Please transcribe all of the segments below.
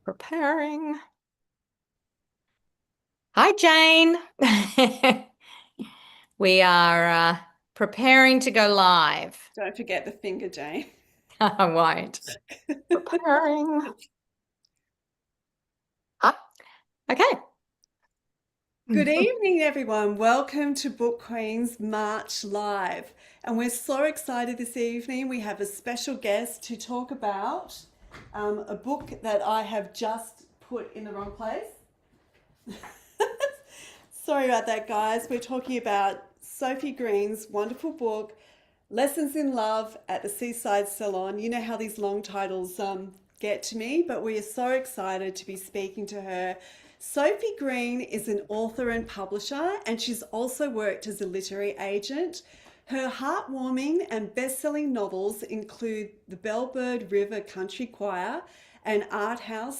Preparing. Hi, Jane. We are preparing to go live. Don't forget the finger, Jane. I won't. Preparing. Ah, okay. Good evening, everyone. Welcome to Book Queen's March Live. And we're so excited this evening. We have a special guest to talk about a book that I have just put in the wrong place. Sorry about that, guys. We're talking about Sophie Green's wonderful book, Lessons in Love at the Seaside Salon. You know how these long titles get to me, but we are so excited to be speaking to her. Sophie Green is an author and publisher, and she's also worked as a literary agent. Her heartwarming and best-selling novels include The Bellbird River Country Choir and Art Hour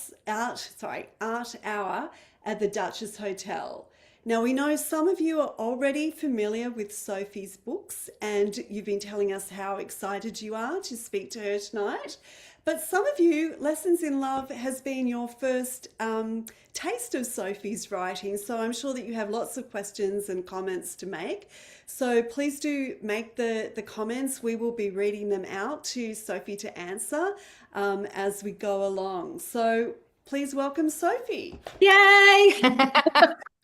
at the Duchess Hotel. Now, we know some of you are already familiar with Sophie's books, and you've been telling us how excited you are to speak to her tonight. But some of you, Lessons in Love has been your first taste of Sophie's writing, so I'm sure that you have lots of questions and comments to make. So please do make the comments. We will be reading them out to Sophie to answer as we go along. So please welcome Sophie. Yay!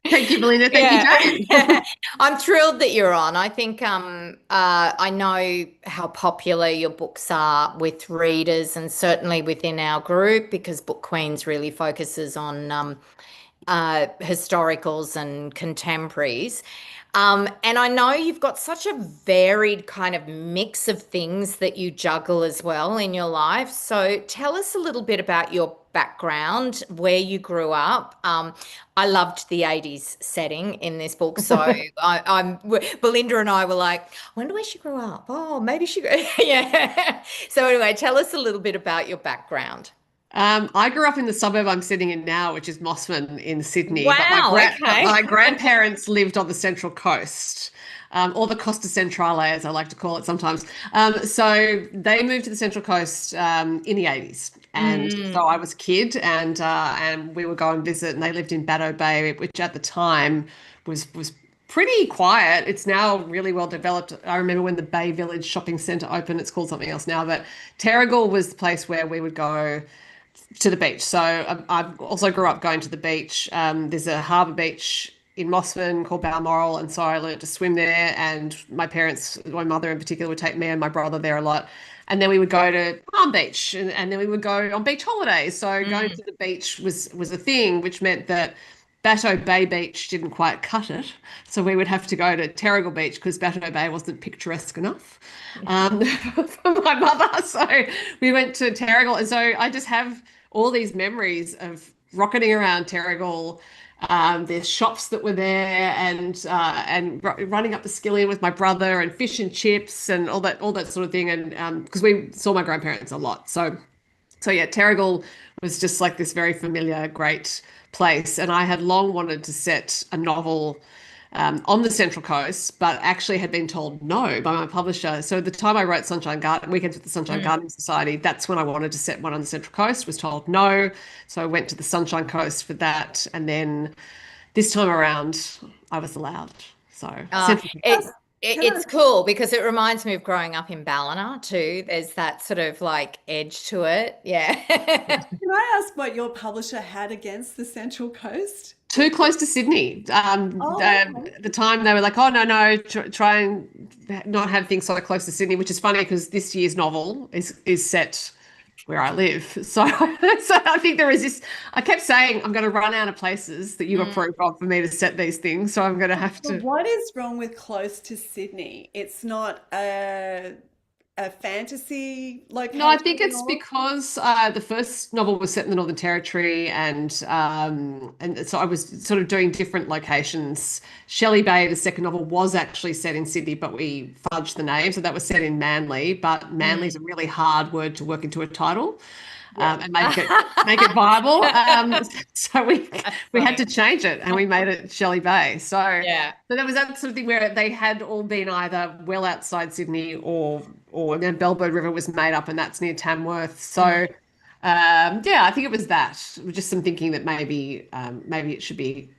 Thank you, Belinda. Thank you, Yeah. Jane. I'm thrilled that you're on. I think I know how popular your books are with readers and certainly within our group because Book Queens really focuses on historicals and contemporaries. And I know you've got such a varied kind of mix of things that you juggle as well in your life. So tell us a little bit about your background, where you grew up. I loved the 80s setting in this book. So Belinda and I were like, I wonder where she grew up. Oh, maybe she, yeah. So anyway, tell us a little bit about your background. I grew up in the suburb I'm sitting in now, which is Mossman in Sydney, but Wow, okay. my grandparents lived on the Central Coast, or the Costa Centrale, as I like to call it sometimes. So they moved to the Central Coast in the 80s. And so Mm. I was a kid, and we would go and visit, and they lived in Baddo Bay, which at the time was pretty quiet. It's now really well developed. I remember when the Bay Village Shopping Centre opened, it's called something else now, but Terrigal was the place where we would go to the beach. So I also grew up going to the beach. There's a harbour beach in Mossman called Balmoral, and so I learned to swim there. And my parents, my mother in particular, would take me and my brother there a lot. And then we would go to Palm Beach, and then we would go on beach holidays. So going Mm. to the beach was a thing, which meant that Batteau Bay Beach didn't quite cut it. So we would have to go to Terrigal Beach because Batteau Bay wasn't picturesque enough for my mother. So we went to Terrigal. And so I just have all these memories of rocketing around Terrigal. There's shops that were there, and running up the Skillion with my brother, and fish and chips, and all that sort of thing. And because we saw my grandparents a lot, so yeah, Terrigal was just like this very familiar, great place. And I had long wanted to set a novel on the Central Coast, but actually had been told no by my publisher. So the time I wrote Sunshine Garden, Weekends with the Sunshine Mm. Gardening Society, that's when I wanted to set one on the Central Coast, was told no. So I went to the Sunshine Coast for that. And then this time around, I was allowed. So Uh, Central it, Coast. it's cool because it reminds me of growing up in Ballina too. There's that sort of like edge to it. Yeah. Can I ask what your publisher had against the Central Coast? Too close to Sydney. Oh, okay. At the time they were like, "Oh no, try and not have things so close to Sydney," which is funny because this year's novel is set where I live. So, so I think there is this. I kept saying I'm going to run out of places that you Mm. approve of for me to set these things. So I'm going to have But to. what is wrong with close to Sydney? It's not a fantasy No, I location think it's or because the first novel was set in the Northern Territory, and so I was sort of doing different locations. Shelley Bay, the second novel, was actually set in Sydney, but we fudged the name, so that was set in Manly. But Manly is Mm. a really hard word to work into a title, yeah. and make it viable. So That's we had funny. to change it, and we made it Shelley Bay. Yeah. So there was that sort of thing where they had all been either well outside Sydney or then Bellbird River was made up, and that's near Tamworth. Mm. So Yeah, I think it was that. Just some thinking that maybe it should be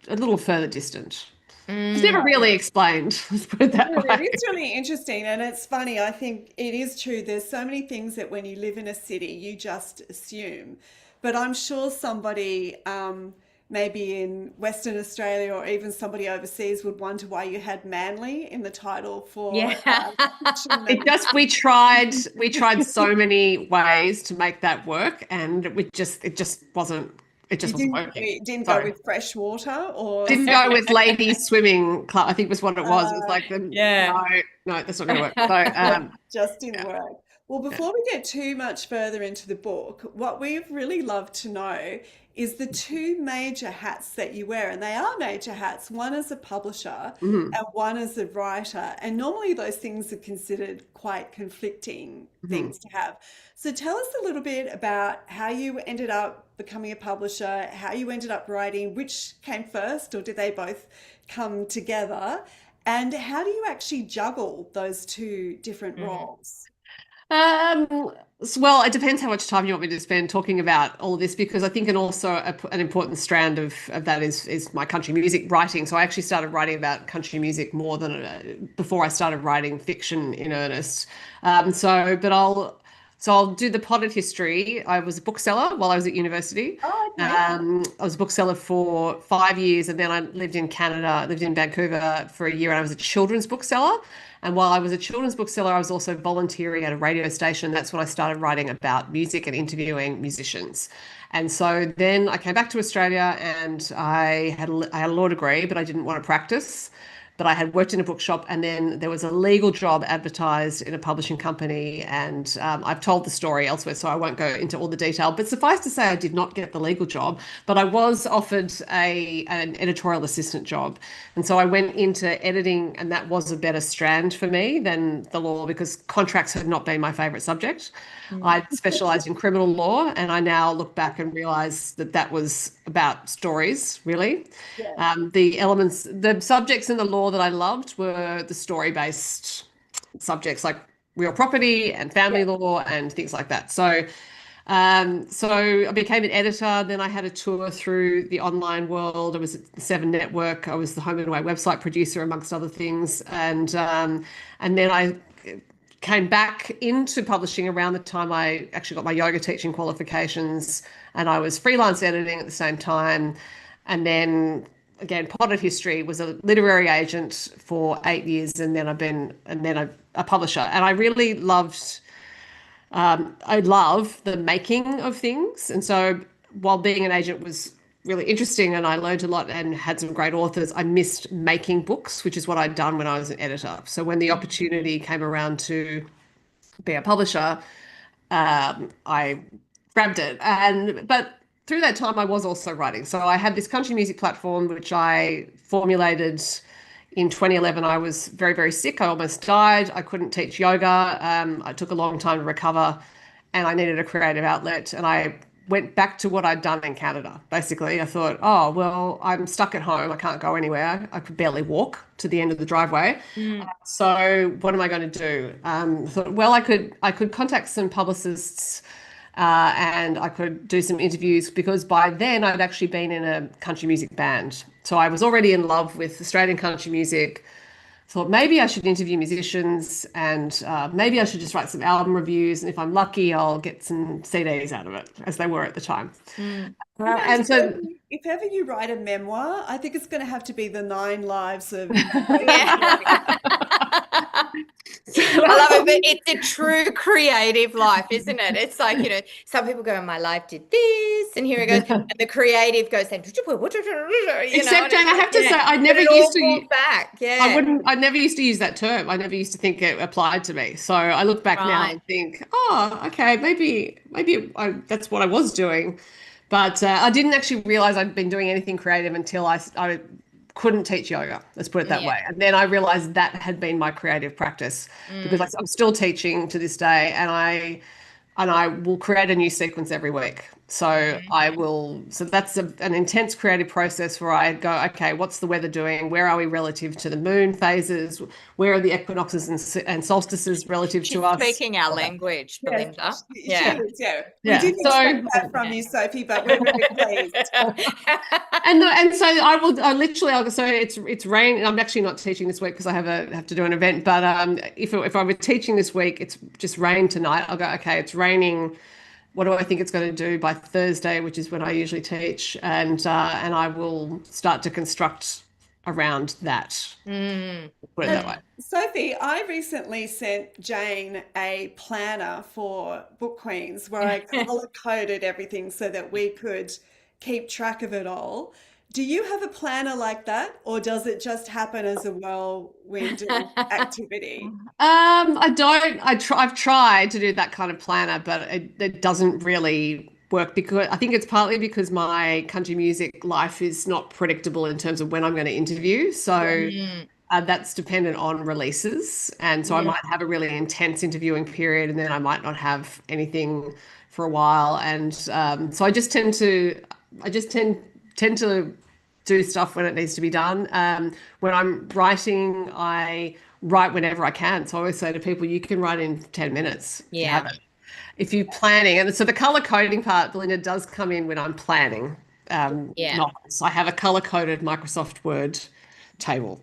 a little further distant. It's never Mm, really explained. Let's put it that It way. is really interesting, and it's funny. I think it is true. There's so many things that when you live in a city, you just assume. But I'm sure somebody, maybe in Western Australia or even somebody overseas, would wonder why you had Manly in the title for yeah. fiction. It just we tried so many ways to make that work, and it just You wasn't working. didn't go So with fresh water or didn't go with ladies swimming club, I think was what it was. It was uh, like no, Yeah. no, that's not going to work. So just didn't yeah, work. Well, yeah. before we get too much further into the book, what we've really loved to know is the two major hats that you wear, and they are major hats, one as a publisher Mhm, and one as a writer. And normally those things are considered quite conflicting mhm. things to have. So tell us a little bit about how you ended up becoming a publisher, how you ended up writing, which came first, or did they both come together? And how do you actually juggle those two different Mm. roles? Well, it depends how much time you want me to spend talking about all of this, because I think and also an important strand of that is my country music writing. So I actually started writing about country music more than before I started writing fiction in earnest. I'll do the potted history. I was a bookseller while I was at university. Oh, okay. I was a bookseller for 5 years, and then I lived in Canada. I lived in Vancouver for a year, and I was a children's bookseller. And while I was a children's bookseller, I was also volunteering at a radio station. That's when I started writing about music and interviewing musicians. And so then I came back to Australia, and I had a law degree, but I didn't want to practice. But I had worked in a bookshop, and then there was a legal job advertised in a publishing company. And I've told the story elsewhere, so I won't go into all the detail. But suffice to say, I did not get the legal job, but I was offered an editorial assistant job. And so I went into editing, and that was a better strand for me than the law, because contracts had not been my favorite subject. Mm. I specialized in criminal law, and I now look back and realize that that was about stories, really. Yeah. The subjects in the law that I loved were the story-based subjects like real property and family Yeah. law and things like that. So I became an editor. Then I had a tour through the online world. I was at the Seven Network. I was the Home and Away website producer, amongst other things. And then I came back into publishing around the time I actually got my yoga teaching qualifications, and I was freelance editing at the same time. And then again, Potted History was a literary agent for 8 years, and then a publisher. And I love the making of things. And so while being an agent was really interesting and I learned a lot and had some great authors, I missed making books, which is what I'd done when I was an editor. So when the opportunity came around to be a publisher, I grabbed it. But through that time, I was also writing. So I had this country music platform, which I formulated in 2011. I was very, very sick. I almost died. I couldn't teach yoga. I took a long time to recover, and I needed a creative outlet. And I went back to what I'd done in Canada. Basically, I thought, oh, well, I'm stuck at home. I can't go anywhere. I could barely walk to the end of the driveway. Mm. So what am I going to do? I thought, well, I could contact some publicists, and I could do some interviews, because by then I'd actually been in a country music band. So I was already in love with Australian country music. Thought maybe I should interview musicians, and maybe I should just write some album reviews. And if I'm lucky, I'll get some CDs out of it, as they were at the time. Mm. You know, And so if ever you write a memoir, I think it's going to have to be the nine lives of Sophie Yeah. Green. I love it, but it's a true creative life, isn't it? It's like, some people go, my life did this, and here it goes. And the creative goes, and, Except I have to say, yeah, but it all falls back. Yeah. I never used to use that term. I never used to think it applied to me. So I look back now Right. and think, oh, okay, maybe that's what I was doing. But I didn't actually realize I'd been doing anything creative until I couldn't teach yoga. Let's put it that Yeah. way. And then I realized that had been my creative practice, because Mm. I'm still teaching to this day, and I will create a new sequence every week. So I will, so that's an intense creative process where I go, okay, what's the weather doing? Where are we relative to the moon phases? Where are the equinoxes and solstices relative She's to us? speaking our language, Yes, Belinda. she Yeah. is, yeah. We Yeah. didn't expect So that from you, Sophie, but we're very pleased. and so I literally so it's rain. I'm actually not teaching this week because I have to do an event. But if I were teaching this week, it's just rain tonight. I'll go, okay, it's raining. What do I think it's going to do by Thursday, which is when I usually teach, and I will start to construct around that. Mm, Put it And that way. Sophie, I recently sent Jane a planner for Book Queens where I color coded everything so that we could keep track of it all. Do you have a planner like that, or does it just happen as a whirlwind of activity? I don't. I've tried to do that kind of planner, but it doesn't really work because I think it's partly because my country music life is not predictable in terms of when I'm going to interview. So mm, that's dependent on releases. And so I yeah. might have a really intense interviewing period and then I might not have anything for a while. And so I just tend to do stuff when it needs to be done. When I'm writing, I write whenever I can. So I always say to people, you can write in 10 minutes if you have Yeah. it. If you're planning, and so the color coding part, Belinda, does come in when I'm planning Yeah. novels. I have a color coded Microsoft Word table,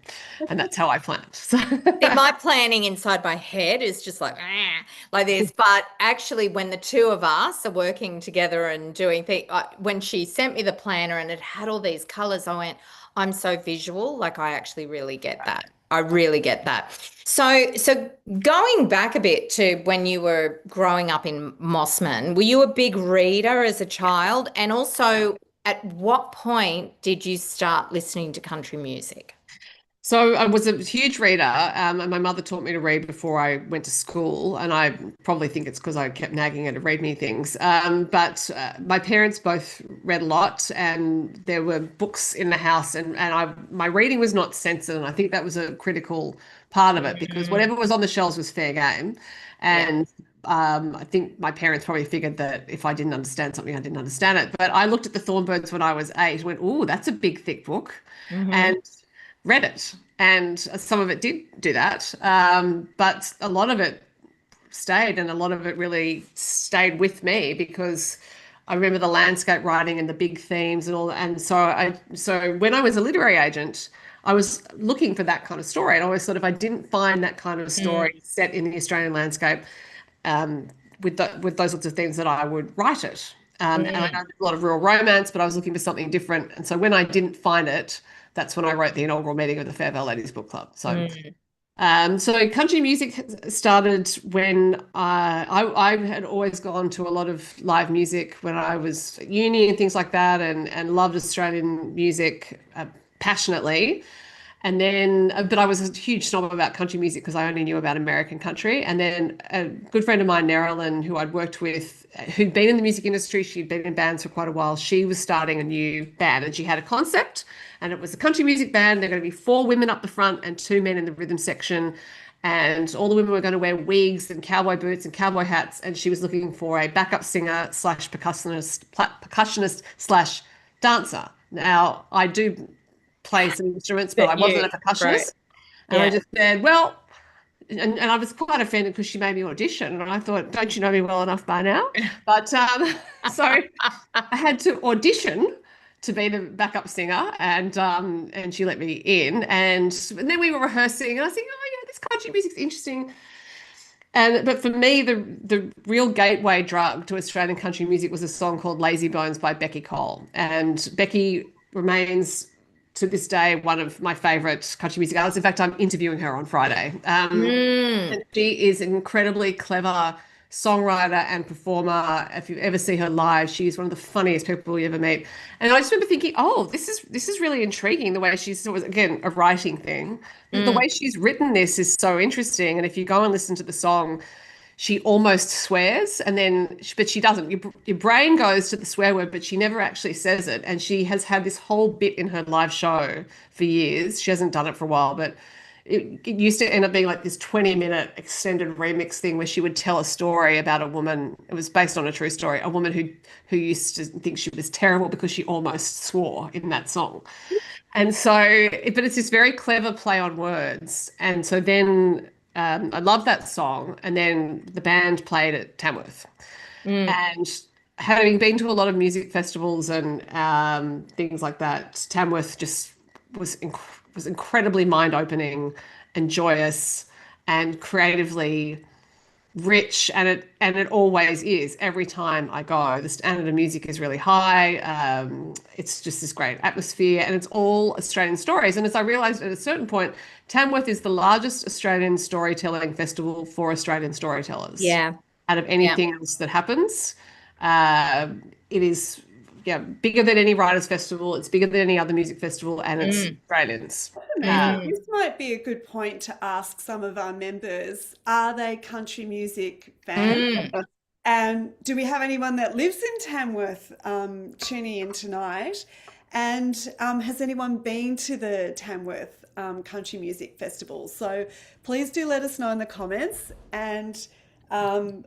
and that's how I plan. So See, my planning inside my head is just like, "Ah," like this. But actually, when the two of us are working together and doing things, when she sent me the planner and it had all these colors, I went, I'm so visual. Like, I actually really get that. I really get that. So going back a bit to when you were growing up in Mossman, were you a big reader as a child? And also, at what point did you start listening to country music? So I was a huge reader, and my mother taught me to read before I went to school, and I probably think it's because I kept nagging her to read me things. But my parents both read a lot, and there were books in the house, and my reading was not censored, and I think that was a critical part of it because Mm, whatever was on the shelves was fair game, yeah. and I think my parents probably figured that if I didn't understand something, I didn't understand it. But I looked at the Thornbirds when I was 8, and went, "Oh, that's a big, thick book," Hmm. and read it. And some of it did do that. But a lot of it stayed and a lot of it really stayed with me because I remember the landscape writing and the big themes and all that. And so when I was a literary agent, I was looking for that kind of story. And I always thought if I didn't find that kind of Mm, story set in the Australian landscape, um, with those sorts of things, that I would write it. And I know mm, there's a lot of rural romance, but I was looking for something different. And so when I didn't find it, that's when I wrote the inaugural meeting of the Fairvale Ladies Book Club. mm, So country music started when I had always gone to a lot of live music when I was at uni and things like that, and loved Australian music passionately. And then, but I was a huge snob about country music because I only knew about American country. And then a good friend of mine, Nerilyn, who I'd worked with, who'd been in the music industry, she'd been in bands for quite a while. She was starting a new band and she had a concept, and it was a country music band. There are going to be 4 women up the front and 2 men in the rhythm section. And all the women were going to wear wigs and cowboy boots and cowboy hats. And she was looking for a backup singer slash percussionist slash dancer. Now, I do play some instruments, but I that wasn't you, a right. percussionist. And I Yeah. just said, well, and I was quite offended because she made me audition. And I thought, don't you know me well enough by now? But so I had to audition to be the backup singer, and she let me in. And then we were rehearsing, and I was thinking, oh yeah, this country music's interesting. And but for me, the real gateway drug to Australian country music was a song called Lazy Bones by Becky Cole. And Becky remains to this day one of my favorite country music artists. In fact, I'm interviewing her on Friday. Mm, And she is an incredibly clever songwriter and performer. If you ever see her live, she's one of the funniest people you ever meet. And I just remember thinking, oh, this is really intriguing the way she's, it was again a writing thing. The mm, way she's written this is so interesting. And if you go and listen to the song, she almost swears, and then but she doesn't. Your brain goes to the swear word, but she never actually says it. And she has had this whole bit in her live show for years. She hasn't done it for a while, but it used to end up being like this 20-minute extended remix thing where she would tell a story about a woman. It was based on a true story, a woman who used to think she was terrible because she almost swore in that song. And so, but it's this very clever play on words. And so then I love that song. And then the band played at Tamworth. Mm. And having been to a lot of music festivals and things like that, Tamworth just was incredibly mind-opening and joyous and creatively rich, and it always is. Every time I go, the standard of music is really high. It's just this great atmosphere, and it's all Australian stories. And as I realised at a certain point, Tamworth is the largest Australian storytelling festival for Australian storytellers Yeah. out of Yeah. anything else that happens. Uh, it is, yeah, bigger than any writers' festival. It's bigger than any other music festival, and it's Mm. Australians. Amazing. Mm. This might be a good point to ask some of our members, are they country music fans? Mm. And do we have anyone that lives in Tamworth tuning in tonight? And has anyone been to the Tamworth Country Music Festival? So please do let us know in the comments. And I mean,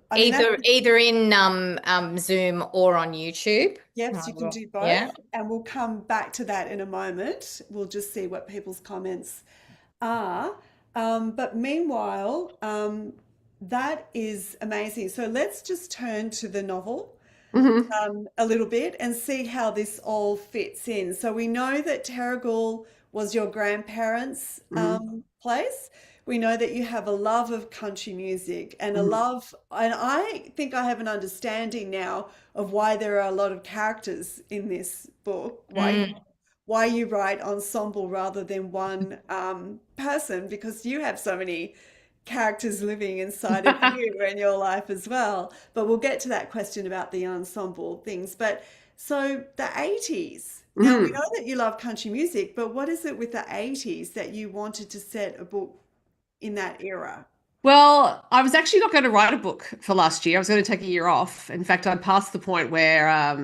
Either in Zoom or on YouTube. yes, you can do both. Yeah. And we'll come back to that in a moment. We'll just see what people's comments are. But meanwhile, that is amazing. So let's just turn to the novel Mhm. a little bit and see how this all fits in. So we know that Terrigal was your grandparents' Mhm. place. We know that you have a love of country music and a Mhm. love, and I think I have an understanding now of why there are a lot of characters in this book, Mm. why you write ensemble rather than one person, because you have so many characters living inside of you in your life as well. But we'll get to that question about the ensemble things. But so the 80s. Now we Mhm. know that you love country music, but what is it with the 80s that you wanted to set a book in that era? Well, I was actually not going to write a book for last year. I was going to take a year off. In fact, I'd passed the point where I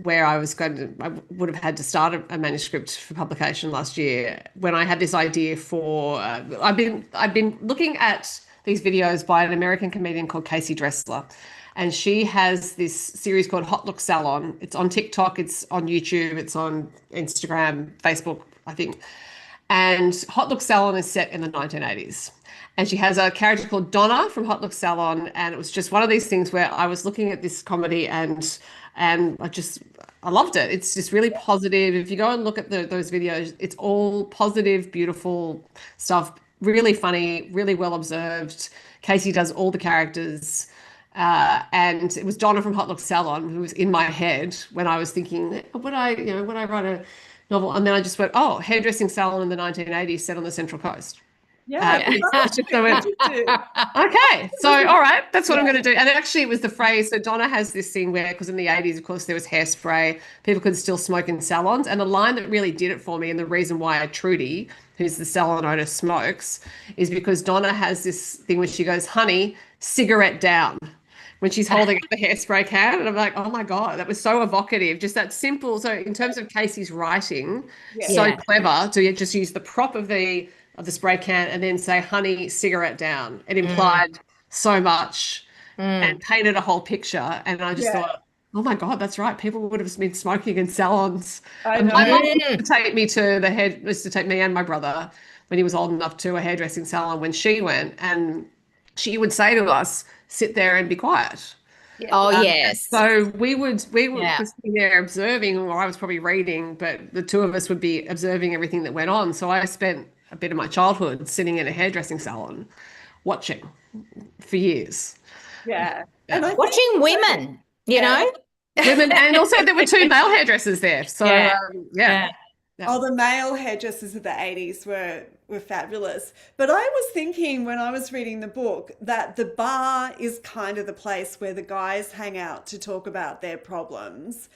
would have had to start a manuscript for publication last year when I had this idea for. I've been looking at these videos by an American comedian called Casey Dressler, and she has this series called Hot Look Salon. It's on TikTok, it's on YouTube, it's on Instagram, Facebook, I think. And Hot Look Salon is set in the 1980s. And she has a character called Donna from Hot Look Salon. And it was just one of these things where I was looking at this comedy and I loved it. It's just really positive. If you go and look at those videos, it's all positive, beautiful stuff, really funny, really well observed. Casey does all the characters. And it was Donna from Hot Look Salon who was in my head when I was thinking, would I write a novel? And then I just went, oh, hairdressing salon in the 1980s set on the Central Coast. Yeah, Yeah. It's just fantastic. so Look at you. okay, so all right, that's what I'm Yeah, going to do. And actually, it was the phrase. So Donna has this thing where, because in the 80s, of course, there was hairspray, people could still smoke in salons. And the line that really did it for me, and the reason why Trudy, who's the salon owner, smokes, is because Donna has this thing where she goes, honey, cigarette down, when she's holding up the hairspray can. And I'm like, oh my God, that was so evocative. Just that simple. So in terms of Casey's writing, yes, so Yeah. clever to just use the prop of the spray can and then say, honey, cigarette down. It Mm. implied so much and Mm. painted a whole picture. And I just yeah, thought, oh my God, that's right. People would have been smoking in salons. I And my mum know. used to Mm. take me to used to take me and my brother when he was old enough to a hairdressing salon when she went. And she would say to us, sit there and be quiet. Yeah, Oh, And yes. so we were Yeah. sitting there observing, or I was probably reading, but the two of us would be observing everything that went on. So I spent a bit of my childhood sitting in a hairdressing salon, watching for years. yeah. And Yeah, I think, Watching women, you yeah. know? women, and also there were two male hairdressers there. So Yeah. yeah, Yeah. yeah. Oh, the male hairdressers of the 80s were fabulous. But I was thinking when I was reading the book that the bar is kind of the place where the guys hang out to talk about their problems,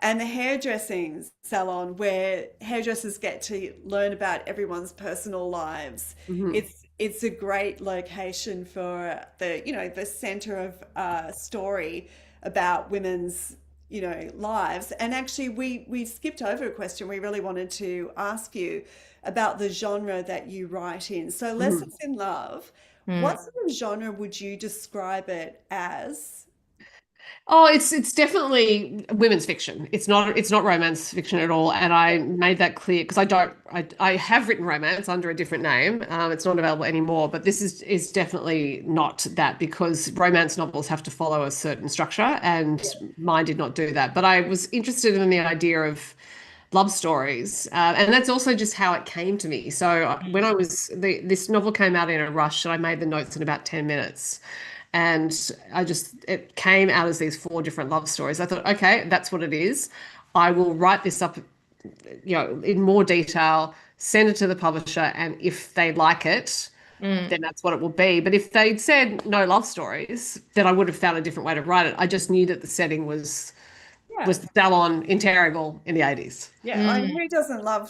and the hairdressing salon where hairdressers get to learn about everyone's personal lives. Mhm. It's a great location for the center of story about women's lives. And actually, we skipped over a question we really wanted to ask you about the genre that you write in. So, Mhm. Lessons in Love, what Mm. sort of genre would you describe it as? Oh, it's definitely women's fiction. It's not romance fiction at all. And I made that clear because I have written romance under a different name. It's not available anymore, but this is definitely not that because romance novels have to follow a certain structure, and mine did not do that. But I was interested in the idea of love stories, and that's also just how it came to me. So when I was this novel came out in a rush, and I made the notes in about 10 minutes. And it came out as these four different love stories. I thought, okay, that's what it is. I will write this up, in more detail, send it to the publisher, and if they like it, Mm. then that's what it will be. But if they'd said no love stories, then I would have found a different way to write it. I just knew that the setting was Yeah. the salon in Terrigal in the 80s. Yeah, I mean, Mm. who doesn't love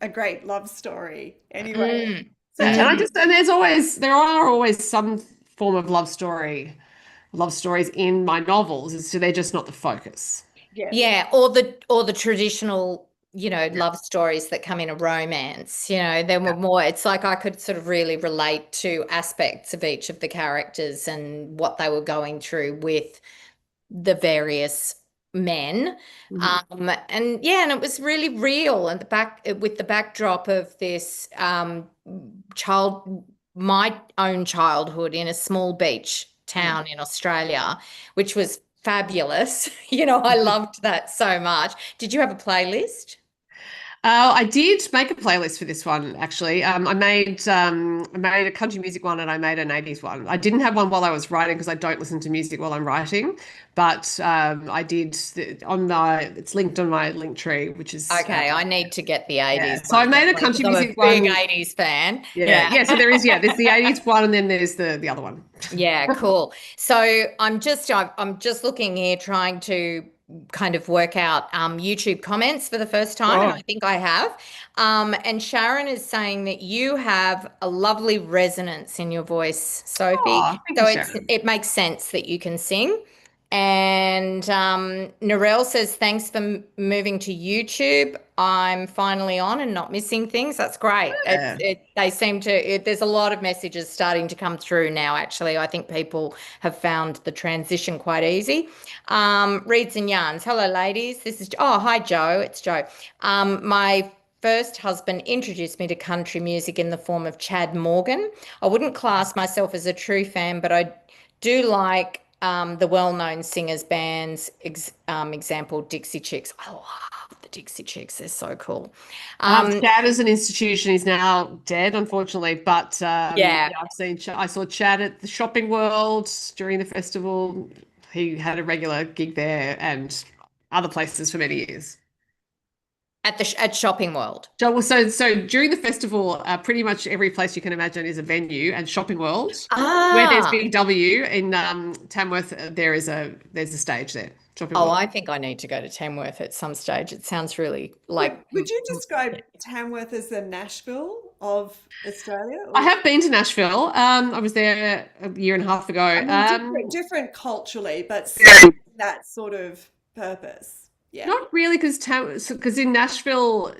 a great love story anyway? Mm. So, Yeah, Mm. and there are always some form of love stories in my novels. So they're just not the focus. yes, Yeah, or the traditional, Yeah. love stories that come in a romance. There were more, it's like I could sort of really relate to aspects of each of the characters and what they were going through with the various men. Mhm. And yeah, and it was really real and with the backdrop of this child my own childhood in a small beach Yeah. town in Australia, which was fabulous. I loved that so much. Did you have a playlist? I did make a playlist for this one actually. I made a country music one and I made an 80s one. I didn't have one while I was writing because I don't listen to music while I'm writing, but I did it's linked on my link tree, which is Okay, I need to get the yeah. 80s So one I made a definitely country because I'm a music big one. 80s fan. Yeah, Yeah. yeah. So there's the 80s one and then there's the other one. Yeah, cool. So I'm just looking here trying to kind of work out YouTube comments for the first time, and I Oh, think I have. And Sharon is saying that you have a lovely resonance in your voice, oh, Sophie. thank So you, it's Sharon. it makes sense that you can sing. And Narelle says, thanks for moving to YouTube. I'm finally on and not missing things. That's great. Yeah. They seem there's a lot of messages starting to come through now, actually. I think people have found the transition quite easy. Reads and Yarns. Hello, ladies. Hi, Joe. It's Joe. My first husband introduced me to country music in the form of Chad Morgan. I wouldn't class myself as a true fan, but I do like the well-known singers bands, example Dixie Chicks. I love the Dixie Chicks. They're so cool. Um, Chad as an institution is now dead, unfortunately. But yeah, yeah, I saw Chad at the Shopping World during the festival. He had a regular gig there and other places for many years. at Shopping World. So during the festival, pretty much every place you can imagine is a venue, and Shopping World, where there's Ah, Big W in Tamworth, there's a stage there. Shopping oh, World. I think I need to go to Tamworth at some stage. It sounds really would like would you describe Tamworth as the Nashville of Australia, I or have been to Nashville. I was there a year and a half I ago. mean different culturally, but Yeah. same that sort of purpose? Yeah, Not really, because in Nashville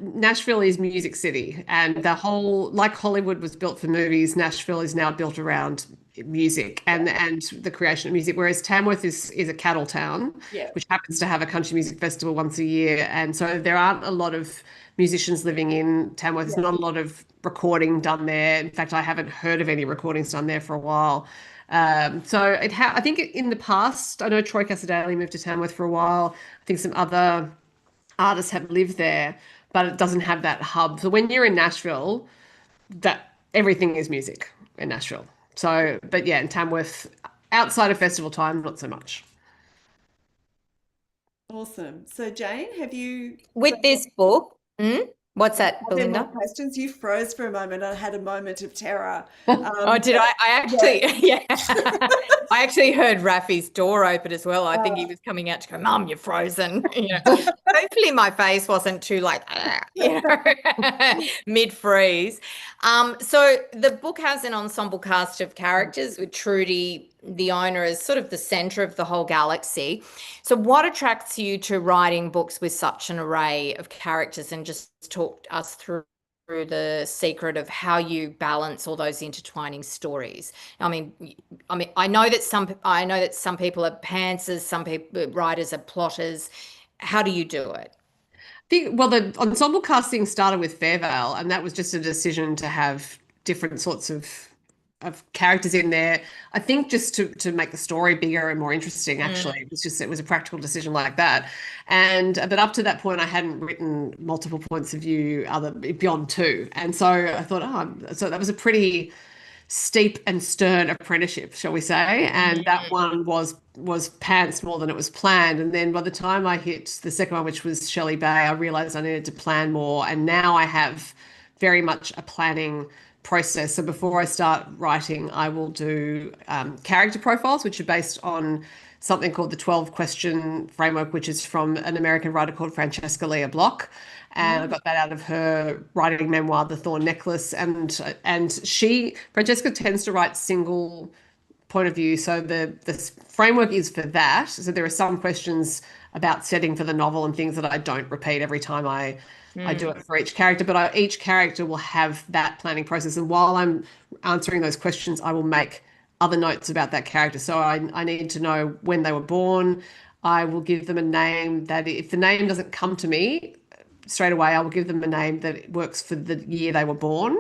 is Music City, and the whole like Hollywood was built for movies. Nashville is now built around music yeah, and the creation of music. Whereas Tamworth is a cattle town, yeah, which happens to have a country music festival once a year, and so there aren't a lot of musicians living in Tamworth. There's yeah. not a lot of recording done there. In fact, I haven't heard of any recordings done there for a while. I think in the past, I know Troy Cassar-Daley moved to Tamworth for a while. I think some other artists have lived there, but it doesn't have that hub. So when you're in Nashville, that everything is music in Nashville. So, but yeah, in Tamworth, outside of festival time, not so much. Awesome. So Jane, have you got with this book. What's that, are there more Belinda? questions? You froze for a moment. I had a moment of terror. Oh, did But I yeah. actually, yeah. I actually heard Rafi's door open as well. I think he Uh, was coming out to go, Mum, you're frozen. Hopefully my face wasn't too like, mid-freeze. So the book has an ensemble cast of characters with Trudy the owner as sort of the center of the whole galaxy. So, what attracts you to writing books with such an array of characters? And just talk us through the secret of how you balance all those intertwining stories. I know that some people are pantsers, some people writers are plotters. How do you do it? Well, the ensemble casting started with Fairvale, and that was just a decision to have different sorts of characters in there. I think just to make the story bigger and more interesting. Actually, it was a practical decision like that. And but up to that point, I hadn't written multiple points of view other beyond two, and so I thought, so that was a pretty steep and stern apprenticeship, shall we say? And that one was pants more than it was planned. And then by the time I hit the second one, which was Shelley Bay, I realized I needed to plan more. And now I have very much a planning process. So before I start writing, I will do character profiles, which are based on something called the 12 question framework, which is from an American writer called Francesca Leah Block. And I got that out of her writing memoir, The Thorn Necklace. And Francesca tends to write single point of view. So the framework is for that. So there are some questions about setting for the novel and things that I don't repeat every time I do it for each character, but each character will have that planning process. And while I'm answering those questions, I will make other notes about that character. So I need to know when they were born. I will give them a name that if the name doesn't come to me straight away, I will give them a name that works for the year they were born.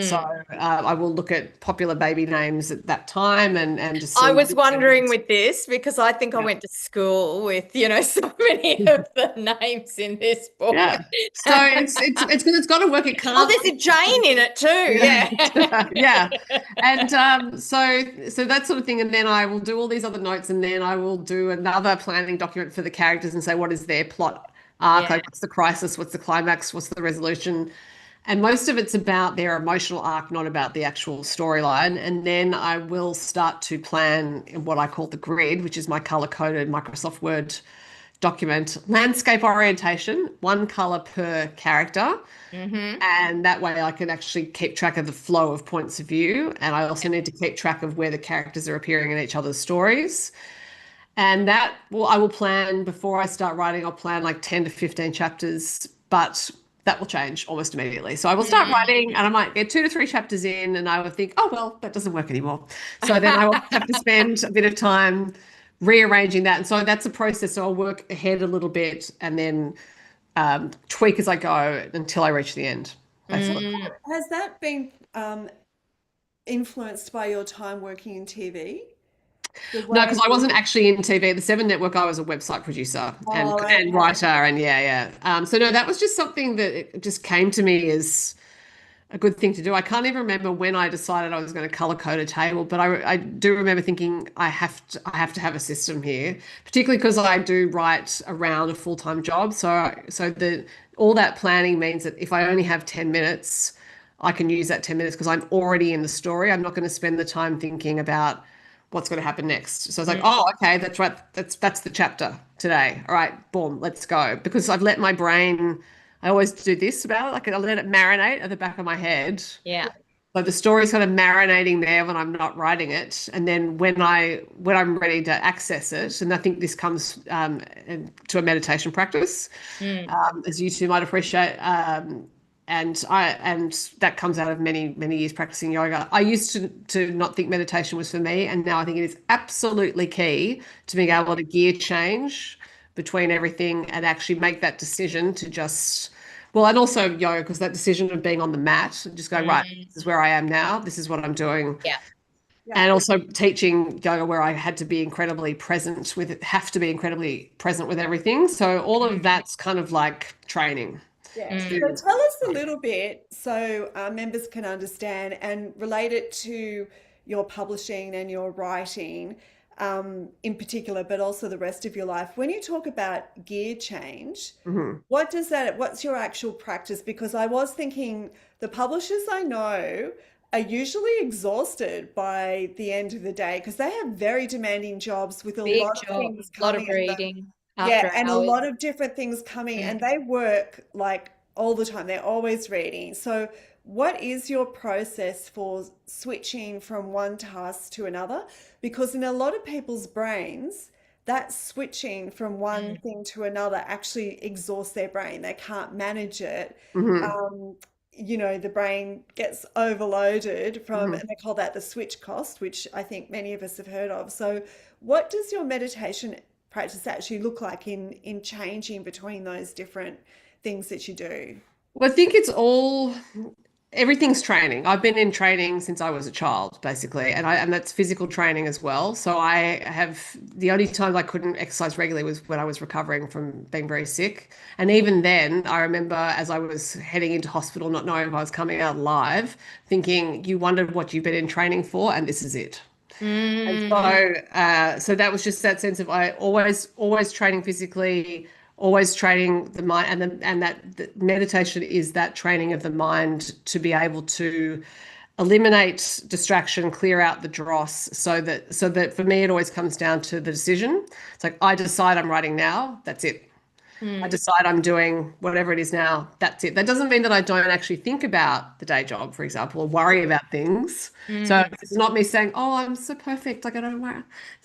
So I will look at popular baby names at that time and just I see. was wondering with this because I think I went to school with, so many of the names in this book. Yeah. So it's because it's got to work. It Oh, can't. there's a Jane in it too. Yeah. Yeah. And so that sort of thing. And then I will do all these other notes, and then I will do another planning document for the characters and say, what is their plot arc? Yeah. Like, what's the crisis? What's the climax? What's the resolution? And most of it's about their emotional arc, not about the actual storyline. And then I will start to plan what I call the grid, which is my color-coded Microsoft Word document, landscape orientation, one color per character. And that way I can actually keep track of the flow of points of view. And I also need to keep track of where the characters are appearing in each other's stories. And I will plan before I start writing, I'll plan like 10 to 15 chapters, but that will change almost immediately. So I will start writing and I might get 2 to 3 chapters in and I will think, oh, well, that doesn't work anymore. So then I will have to spend a bit of time rearranging that. And so that's a process. So I'll work ahead a little bit and then tweak as I go until I reach the end, basically. Has that been influenced by your time working in TV? No, because I wasn't actually in TV. The Seven Network, I was a website producer and writer, and yeah. So no, that was just something that it just came to me as a good thing to do. I can't even remember when I decided I was going to color code a table, but I do remember thinking I have to have a system here, particularly because I do write around a full-time job. So all that planning means that if I only have 10 minutes, I can use that 10 minutes because I'm already in the story. I'm not going to spend the time thinking about what's going to happen next. So it's like, oh, okay, that's right. That's the chapter today. All right, boom, let's go. Because I've let my brain, I always do this about it, like I let it marinate at the back of my head. Yeah. So the story's kind of marinating there when I'm not writing it. And then when I'm ready to access it, and I think this comes to a meditation practice, as you two might appreciate. And that comes out of many, many years practicing yoga. I used to not think meditation was for me, and now I think it is absolutely key to being able to gear change between everything and actually make that decision to just, well, and also yoga, because that decision of being on the mat, just go, right, this is where I am now, this is what I'm doing. Yeah. And also teaching yoga where I had to be incredibly present with everything. So all of that's kind of like training. Yeah. So tell us a little bit so our members can understand and relate it to your publishing and your writing in particular, but also the rest of your life. When you talk about gear change, what's your actual practice? Because I was thinking the publishers I know are usually exhausted by the end of the day because they have very demanding jobs with a Big lot job, of things a lot of coming. reading Yeah, after and a hours. lot of different things coming, and they work like all the time. They're always reading. So what is your process for switching from one task to another? Because in a lot of people's brains, that switching from one Mm, thing to another actually exhausts their brain. They can't manage it. Hmm. Um, the brain gets overloaded from, Hmm. and they call that the switch cost, which I think many of us have heard of. So, what does your meditation practice actually look like in changing between those different things that you do? Well, I think it's all everything's training. I've been in training since I was a child, basically, and that's physical training as well. So I have the only time I couldn't exercise regularly was when I was recovering from being very sick. And even then, I remember as I was heading into hospital, not knowing if I was coming out alive, thinking, you wondered what you've been in training for, and this is it. And mm, so that was just that sense of I always training physically, always training the mind, and that the meditation is that training of the mind to be able to eliminate distraction, clear out the dross, so that for me it always comes down to the decision. It's like I decide I'm writing now, that's it. I mm, decide I'm doing whatever it is now. That's it. That doesn't mean that I don't actually think about the day job, for example, or worry about things. So mm, it's not me saying, "Oh, I'm so perfect. Like I don't worry.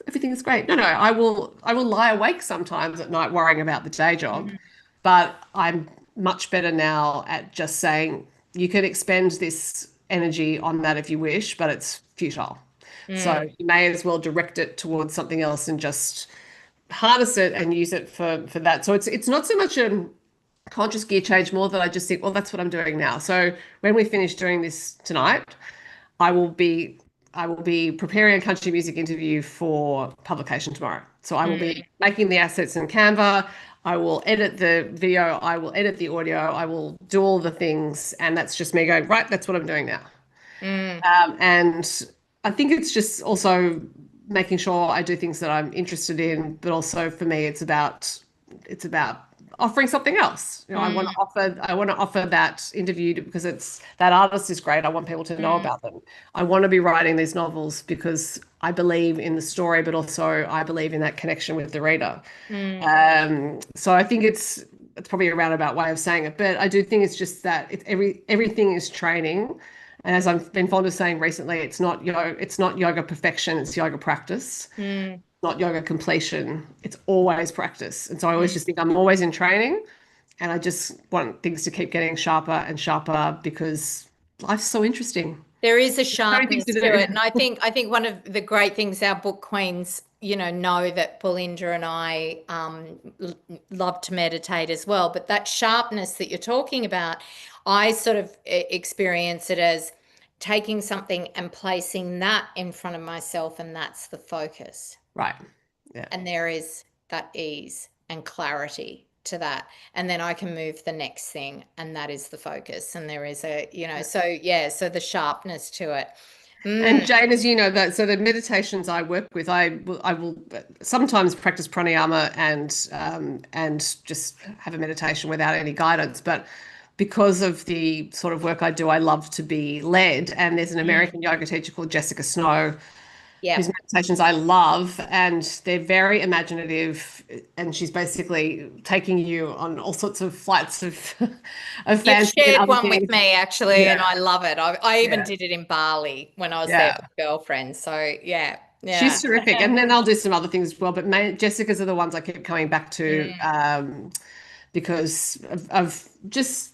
Everything is great." No, no. I will lie awake sometimes at night worrying about the day job, mm, but I'm much better now at just saying you can expend this energy on that if you wish, but it's futile. So mm, you may as well direct it towards something else and just harness it and use it for that. So it's not so much a conscious gear change, more that I just think, well, that's what I'm doing now. So when we finish doing this tonight, I will be I will be preparing a country music interview for publication tomorrow. So I will mm, be making the assets in Canva. I will edit the video. I will edit the audio. I will do all the things, and that's just me going, right, that's what I'm doing now. mm. And I think it's just also making sure I do things that I'm interested in, but also for me, it's about offering something else. You know, Mm, I want to offer that interview because it's that artist is great. I want people to know mm, about them. I want to be writing these novels because I believe in the story, but also I believe in that connection with the reader. mm. So I think it's probably a roundabout way of saying it, but I do think it's just that everything is training. And as I've been fond of saying recently, it's not yoga perfection, it's yoga practice, Mm, not yoga completion. It's always practice. And so I always mm. just think I'm always in training and I just want things to keep getting sharper and sharper because life's so interesting. There is a So many things sharpness to to it. do. And I think one of the great things our book queens, know that Belinda and I love to meditate as well. But that sharpness that you're talking about, I sort of experience it as taking something and placing that in front of myself, and that's the focus. Right. Yeah. And there is that ease and clarity to that, and then I can move the next thing, and that is the focus, and there is so yeah, so the sharpness to it. And Mm, Jane, as you know, that so the meditations I work with, I will sometimes practice pranayama and just have a meditation without any guidance. But because of the sort of work I do, I love to be led. And there's an mm, American yoga teacher called Jessica Snow, whose yep. meditations I love, and they're very imaginative. And she's basically taking you on all sorts of flights of of You've fancy and shared other one with things. me actually, and Yeah, I love it. I even yeah, did it in Bali when I was there yeah. with girlfriends. So yeah, yeah. She's terrific. And then I'll do some other things as well. But Jessica's are the ones I keep coming back to Mm, because of just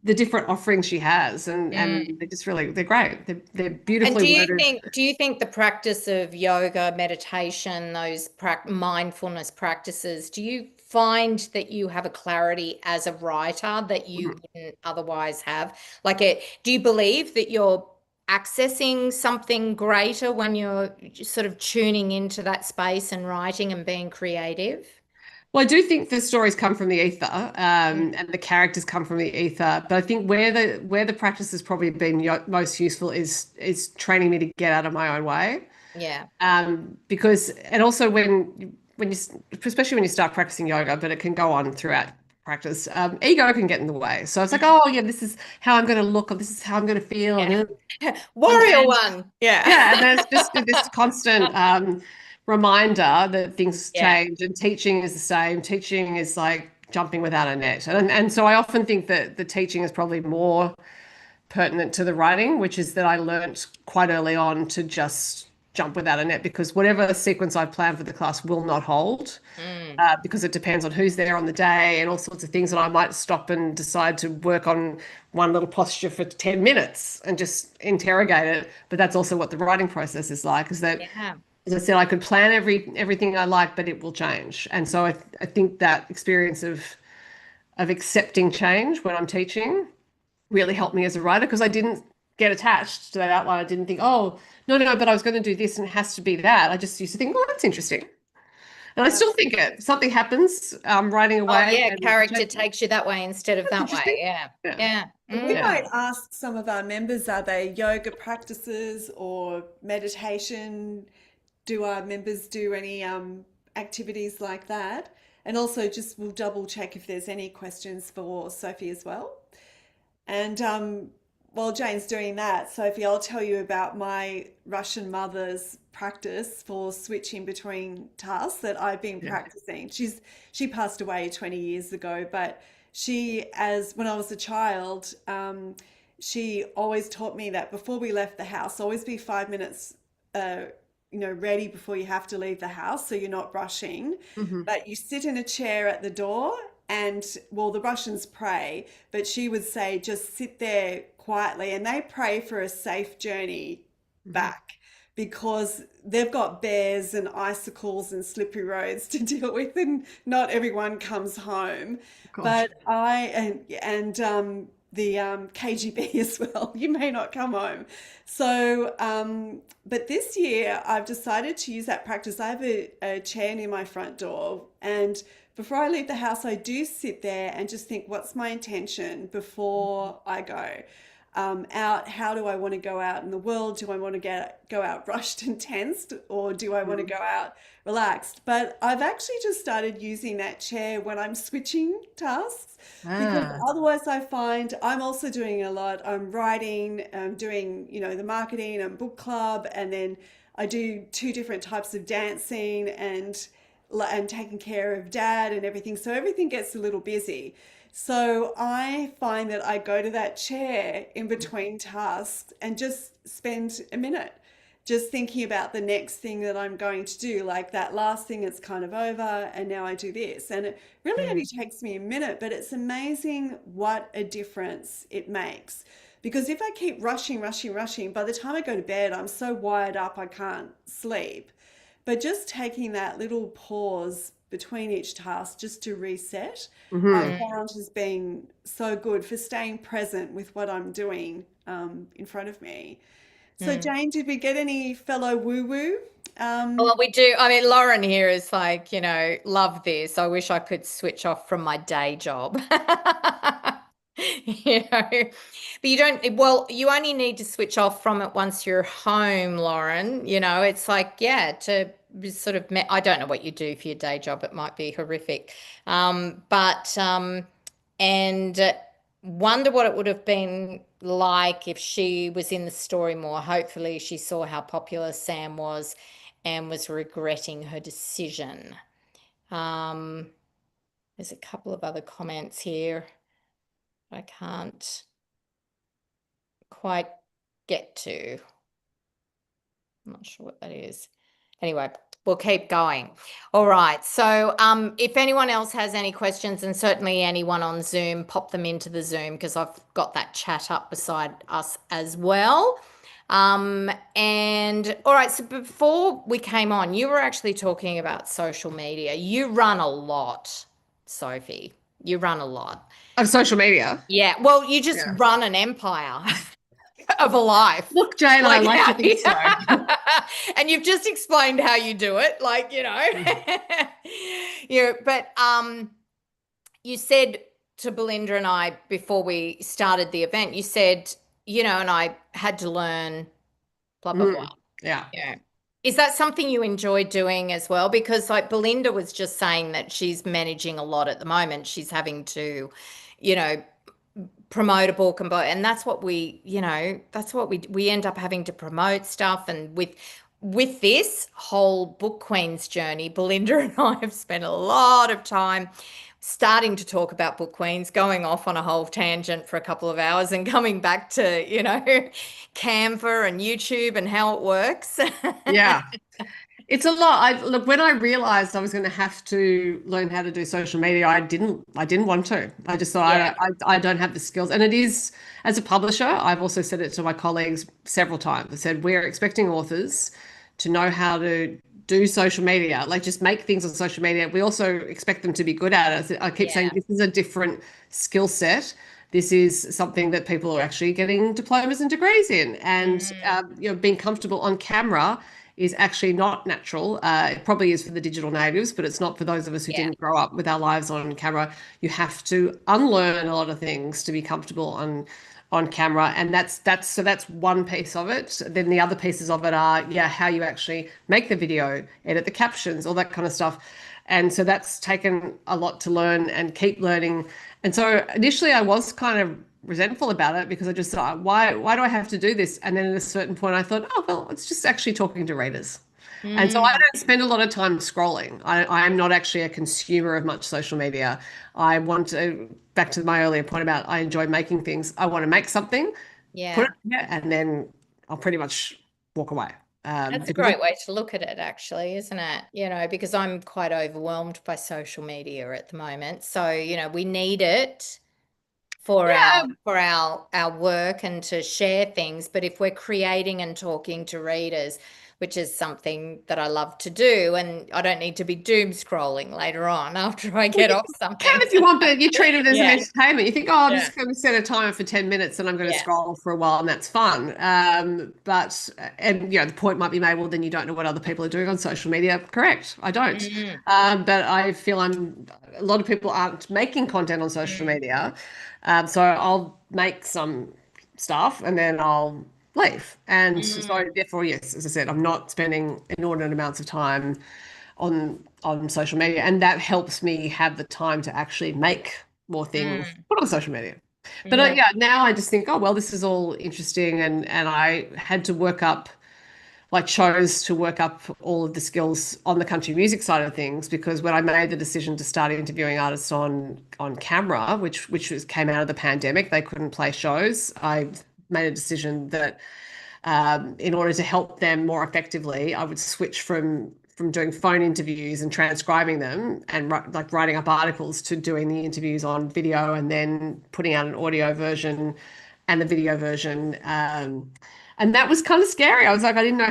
the different offerings she has. And mm. they're great. They're And beautifully do you worded. think do you think the practice of yoga, meditation, those mindfulness practices, do you find that you have a clarity as a writer that you Mhm. wouldn't otherwise have? Do you believe that you're accessing something greater when you're just sort of tuning into that space and writing and being creative? Well, I do think the stories come from the ether, Mm, and the characters come from the ether. But I think where the practice has probably been most useful is training me to get out of my own way. yeah. Because and also when you especially when you start practicing yoga, but it can go on throughout practice. Ego can get in the way. So it's like, Mm, oh yeah, this is how I'm going to look, or this is how I'm going to feel, yeah. and Warrior one. Yeah. yeah, and there's just this constant reminder that things Yeah. change, and teaching is the same. Teaching is like jumping without a net, and so I often think that the teaching is probably more pertinent to the writing, which is that I learnt quite early on to just jump without a net because whatever sequence I plan for the class will not hold Mm. because it depends on who's there on the day and all sorts of things. And I might stop and decide to work on one little posture for 10 minutes and just interrogate it. But that's also what the writing process is like, is that, Yeah. as I said, I could plan everything I like, but it will change. And so I think that experience of accepting change when I'm teaching really helped me as a writer because I didn't get attached to that outline. I didn't think, oh, no, but I was going to do this and it has to be that. I just used to think, well, that's interesting. And I still think it. Something happens, writing Oh, away, yeah. and Character takes you that way instead of that's that way. interesting. Yeah. Yeah, Yeah. We Mm. yeah. might ask some of our members, are they yoga practices or meditation? Do our members do any activities like that? And also just we'll double check if there's any questions for Sophie as well. And while Jane's doing that, Sophie, I'll tell you about my Russian mother's practice for switching between tasks that I've been Yeah. practicing. She passed away 20 years ago, but as when I was a child, she always taught me that before we left the house, always be 5 minutes, uh, ready before you have to leave the house, so you're not rushing. Hmm. But you sit in a chair at the door and, well, the Russians pray, but she would say just sit there quietly and they pray for a safe journey Hmm. back because they've got bears and icicles and slippery roads to deal with and not everyone comes home. Gosh. But the KGB as well, you may not come home. So, but this year I've decided to use that practice. I have a chair near my front door, and before I leave the house, I do sit there and just think, what's my intention before I go out? How do I want to go out in the world? Do I want to go out rushed and tensed, or do I want to Mm. go out relaxed? But I've actually just started using that chair when I'm switching tasks because Ah. otherwise I find I'm also doing a lot. I'm writing, I'm doing, the marketing and book club, and then I do two different types of dancing and taking care of dad and everything. So everything gets a little busy. So I find that I go to that chair in between tasks and just spend a minute just thinking about the next thing that I'm going to do. Like that last thing, it's kind of over, and now I do this. And it really only Mm. takes me a minute, but it's amazing what a difference it makes. Because if I keep rushing, by the time I go to bed, I'm so wired up I can't sleep. But just taking that little pause between each task just to reset, I've Hmm. Mm. found has been so good for staying present with what I'm doing in front of me. So, Mm. Jane, did we get any fellow woo woo? Well, we do. I mean, Lauren here is like, love this. I wish I could switch off from my day job. But you don't, well, you only need to switch off from it once you're home, Lauren. It's like, yeah, to be sort of, I don't know what you do for your day job. It might be horrific. And wonder what it would have been like if she was in the story more. Hopefully, she saw how popular Sam was and was regretting her decision. Um, there's a couple of other comments here I can't quite get to. I'm not sure what that is. Anyway, we'll keep going. All right. So if anyone else has any questions, and certainly anyone on Zoom, pop them into the Zoom because I've got that chat up beside us as well. And all right, so before we came on, you were actually talking about social media. You run a lot, Sophie. You run a lot. Of social media. Yeah. Well, you just Yeah. run an empire of a life. Look, Jane, I Like, like to think so. and you've just explained how you do it, like, but you said to Belinda and I before we started the event, you said, and I had to learn blah blah blah. Mm. Yeah. Yeah. Is that something you enjoy doing as well? Because like Belinda was just saying that she's managing a lot at the moment. She's having to, you know, promote a book and that's what we end up having to promote stuff. And with this whole Book Queens journey, Belinda and I have spent a lot of time starting to talk about Book Queens, going off on a whole tangent for a couple of hours and coming back to, Canva and YouTube and how it works. Yeah. It's a lot. Look, when I realized I was going to have to learn how to do social media, I didn't want to. I just thought Yeah. I don't have the skills. And it is, as a publisher, I've also said it to my colleagues several times. I said, we're expecting authors to know how to do social media, like just make things on social media. We also expect them to be good at it. I keep saying Yeah. this is a different skill set. This is something that people are actually getting diplomas and degrees in, and Mm, being comfortable on camera is actually not natural. It probably is for the digital natives, but it's not for those of us who yeah. didn't grow up with our lives on camera. You have to unlearn a lot of things to be comfortable on camera, and that's one piece of it. Then the other pieces of it are, yeah, how you actually make the video, edit the captions, all that kind of stuff. And so that's taken a lot to learn and keep learning. And so initially I was kind of resentful about it because I just thought, why do I have to do this? And then at a certain point I thought, oh well, it's just actually talking to readers. And so I Mm, don't spend a lot of time scrolling. I am not actually a consumer of much social media. I want to, back to my earlier point about I enjoy making things. I want to make something, put yeah. it there, and then I'll pretty much walk away. That's a Because great way to look at it, actually, isn't it? Because I'm quite overwhelmed by social media at the moment. So, we need it for yeah, our work and to share things. But if we're creating and talking to readers, which is something that I love to do, and I don't need to be doom scrolling later on after I well, get you off can something. if you want, but you treat it as an Yeah, entertainment. You think, oh, I'm yeah, just going to set a timer for 10 minutes and I'm going to yeah. scroll for a while and that's fun. The point might be made, well, then you don't know what other people are doing on social media. Correct. I don't. Mm, But I feel a lot of people aren't making content on social mm, media. So I'll make some stuff and then I'll leave. And so mm, therefore, yes, as I said, I'm not spending inordinate amounts of time on social media, and that helps me have the time to actually make more things mm, put on social media. But mm, yeah, now I just think, oh well, this is all interesting, and I had to work up, like chose to work up all of the skills on the country music side of things because when I made the decision to start interviewing artists on camera, which came out of the pandemic, they couldn't play shows. I made a decision that in order to help them more effectively, I would switch from doing phone interviews and transcribing them and like writing up articles to doing the interviews on video and then putting out an audio version and the video version. And that was kind of scary. I was like, I didn't know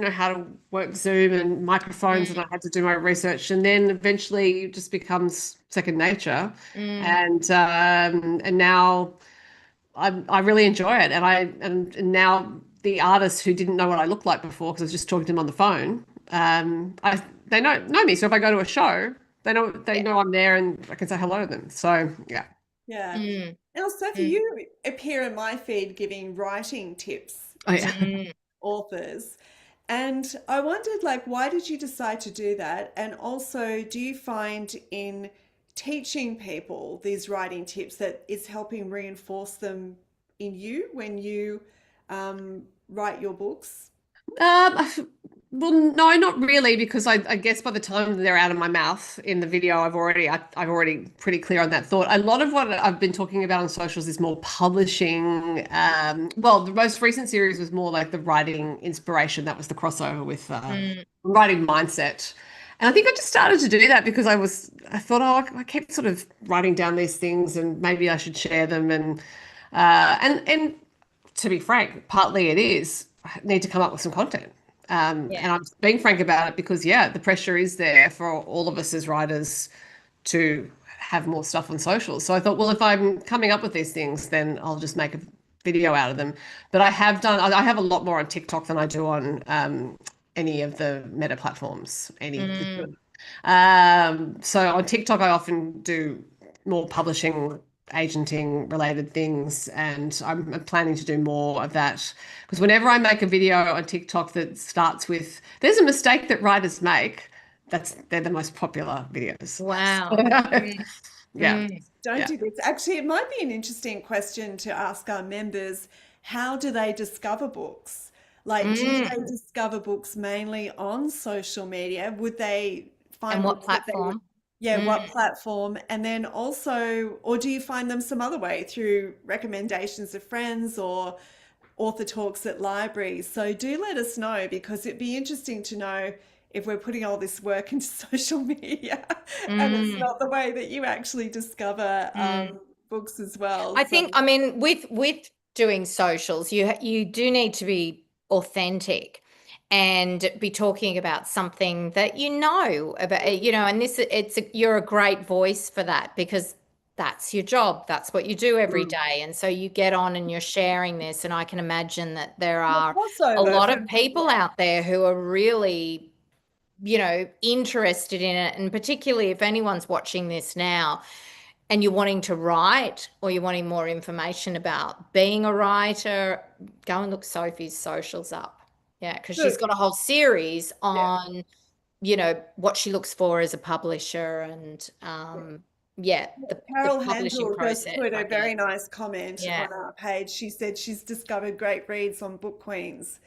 how to work Zoom and microphones, and I mm, had to do my research. And then eventually, it just becomes second nature. mm. And now I really enjoy it, and now the artists who didn't know what I looked like before because I was just talking to them on the phone, I they know me. So if I go to a show, they Yeah. know I'm there, and I can say hello to them. So yeah, Yeah. Mm, Now, Sophie, mm, you appear in my feed giving writing tips oh to yeah. mm. authors. And I wondered, like, why did you decide to do that? And also, do you find in teaching people these writing tips that it's helping reinforce them in you when you write your books? Well, no, not really, because I guess by the time they're out of my mouth in the video, I've already pretty clear on that thought. A lot of what I've been talking about on socials is more publishing. Well, the most recent series was more like the writing inspiration. That was the crossover with Mm, writing mindset. And I think I just started to do that because I thought, oh, I kept sort of writing down these things and maybe I should share them. And to be frank, partly it is I need to come up with some content. yeah. And I'm being frank about it because, yeah, the pressure is there for all of us as writers to have more stuff on socials. So I thought, well, if I'm coming up with these things, then I'll just make a video out of them. But I have a lot more on TikTok than I do on any of the meta platforms. Mm, So on TikTok, I often do more publishing, agenting related things, and I'm planning to do more of that because whenever I make a video on TikTok that starts with "There's a mistake that writers make," they're the most popular videos. wow. Mm, Yeah, mm, Don't yeah. do this. Actually, it might be an interesting question to ask our members. How do they discover books? Like, do they mm. discover books mainly on social media? Would they And find what books that they would platform? Yeah, what Mm, platform? And then also, or do you find them some other way through recommendations of friends or author talks at libraries? So do let us know because it'd be interesting to know if we're putting all this work into social media and it's mm, not the way that you actually discover mm. books as well. I So think, I mean, with doing socials, you do need to be authentic and be talking about something that you know about, and you're a great voice for that because that's your job. That's what you do every Mm. day. And so you get on and you're sharing this, and I can imagine that there and a are a crossover lot of from, people yeah, out there who are really interested in it. And particularly if anyone's watching this now and you're wanting to write or you're wanting more information about being a writer, go and look Sophie's socials up. Yeah, because she's good. got a whole series Yeah. on, what she looks for as a publisher and yeah, the Carol publishing Handel just process, put I a very guess. nice comment Yeah. on our page. She said she's discovered great reads on Book Queens.